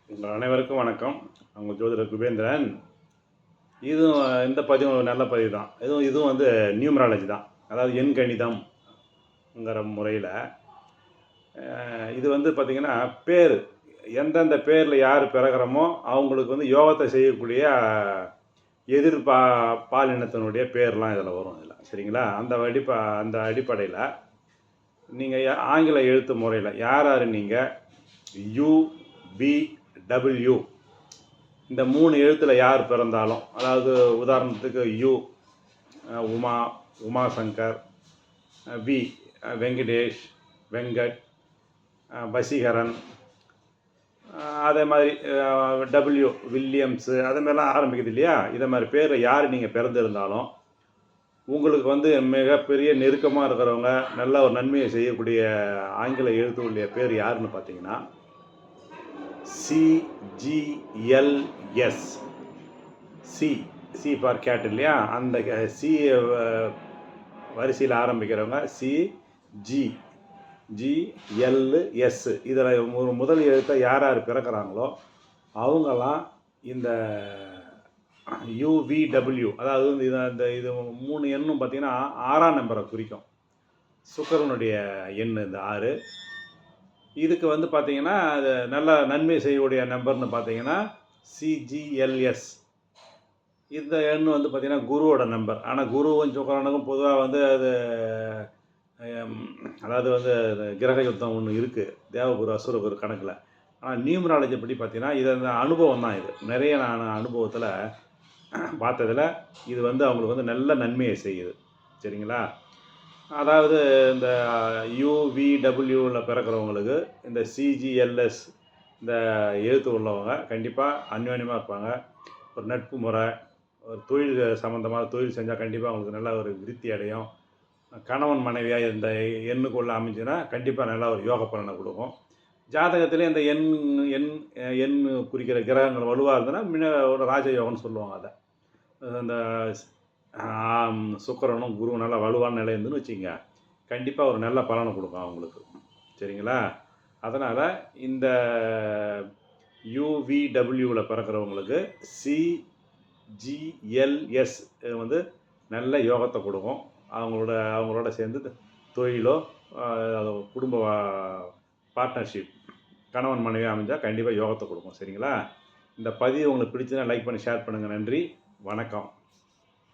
உங்கள் அனைவருக்கும் வணக்கம். உங்கள் ஜோதிடர் குபேந்திரன். இதுவும் இந்த பதிவும் ஒரு நல்ல பதிவு தான். இதுவும் வந்து நியூமராலஜி தான். அதாவது எண் கணிதம்ங்கிற முறையில் இது வந்து பார்த்திங்கன்னா பேர் எந்தெந்த பேரில் யார் பிறகுறமோ அவங்களுக்கு வந்து யோகத்தை செய்யக்கூடிய பாலினத்தினுடைய பேர்லாம் இதில் வரும். இதில் சரிங்களா? அந்த அடிப்படையில் நீங்கள் ஆங்கில எழுத்து முறையில் யார் நீங்கள் UBW இந்த 3 எழுத்தில் யார் பிறந்தாலும், அதாவது உதாரணத்துக்கு உமாசங்கர், வி வெங்கடேஷ், வெங்கட், வசீகரன், அதே மாதிரி டபிள்யூ வில்லியம்ஸு, அதே மாதிரிலாம் ஆரம்பிக்குது இல்லையா? இதை மாதிரி பேர் யார் நீங்கள் பிறந்திருந்தாலும் உங்களுக்கு வந்து மிகப்பெரிய நெருக்கமாக இருக்கிறவங்க, நல்ல ஒரு நன்மையை செய்யக்கூடிய ஆங்கில எழுத்துடைய பேர் யாருன்னு பார்த்தீங்கன்னா CGLS. சி ஃபார் கேட் இல்லையா? அந்த சி வரிசையில் ஆரம்பிக்கிறவங்க CGLS. இதில் ஒரு முதல் எழுத்தை யார் பிறக்கிறாங்களோ அவங்கெல்லாம் இந்த UVW, அதாவது இது 3 எண்ணும் பார்த்திங்கன்னா 6ஆம் நம்பரை குறிக்கும். சுக்கிரனுடைய எண் இந்த 6. இதுக்கு வந்து பார்த்திங்கன்னா அது நல்ல நன்மை செய்யக்கூடிய நம்பர்னு பார்த்திங்கன்னா CGLS. இந்த எண் வந்து பார்த்திங்கன்னா குருவோட நம்பர். ஆனால் குருவும் சுக்கிரனுக்கும் பொதுவாக வந்து அது அதாவது வந்து கிரக யுத்தம் ஒன்று இருக்குது, தேவகுரு அசுரகுரு கணக்கில். ஆனால் நியூமராலஜி படி பார்த்திங்கன்னா இது அந்த அனுபவம் தான். இது நிறைய நான் அனுபவத்தில் பார்த்ததில் இது வந்து அவங்களுக்கு வந்து நல்ல நன்மையை செய்யுது. சரிங்களா? அதாவது இந்த UVWவில் பிறக்கிறவங்களுக்கு இந்த CGLS இந்த எழுத்து உள்ளவங்க கண்டிப்பாக அந்யோன்யமாக இருப்பாங்க. ஒரு நட்பு முறை, ஒரு தொழில் சம்மந்தமாக தொழில் செஞ்சால் கண்டிப்பாக அவங்களுக்கு நல்ல ஒரு விருத்தி அடையும். கணவன் மனைவியாக இந்த எண்ணுக்குள்ளே அமைஞ்சுன்னா கண்டிப்பாக நல்லா ஒரு யோக பலனை கொடுக்கும். ஜாதகத்திலே இந்த எண் குறிக்கிற கிரகங்கள் வலுவாக இருந்ததுன்னா முன்ன ஒரு ராஜயோகம்னு சொல்லுவாங்க. அதை அந்த சுக்கிரனும் குருவும் நல்லா வலுவான நிலை இருந்துன்னு வச்சுங்க, கண்டிப்பாக ஒரு நல்ல பலனை கொடுக்கும் அவங்களுக்கு. சரிங்களா? அதனால் இந்த UVWவில் பிறக்கிறவங்களுக்கு CGLS வந்து நல்ல யோகத்தை கொடுக்கும். அவங்களோட சேர்ந்து தொழிலோ குடும்ப பார்ட்னர்ஷிப் கணவன் மனைவி அமைஞ்சால் கண்டிப்பாக யோகத்தை கொடுக்கும். சரிங்களா? இந்த பதிவு உங்களுக்கு பிடிச்சதுன்னா லைக் பண்ணி ஷேர் பண்ணுங்கள். நன்றி, வணக்கம்.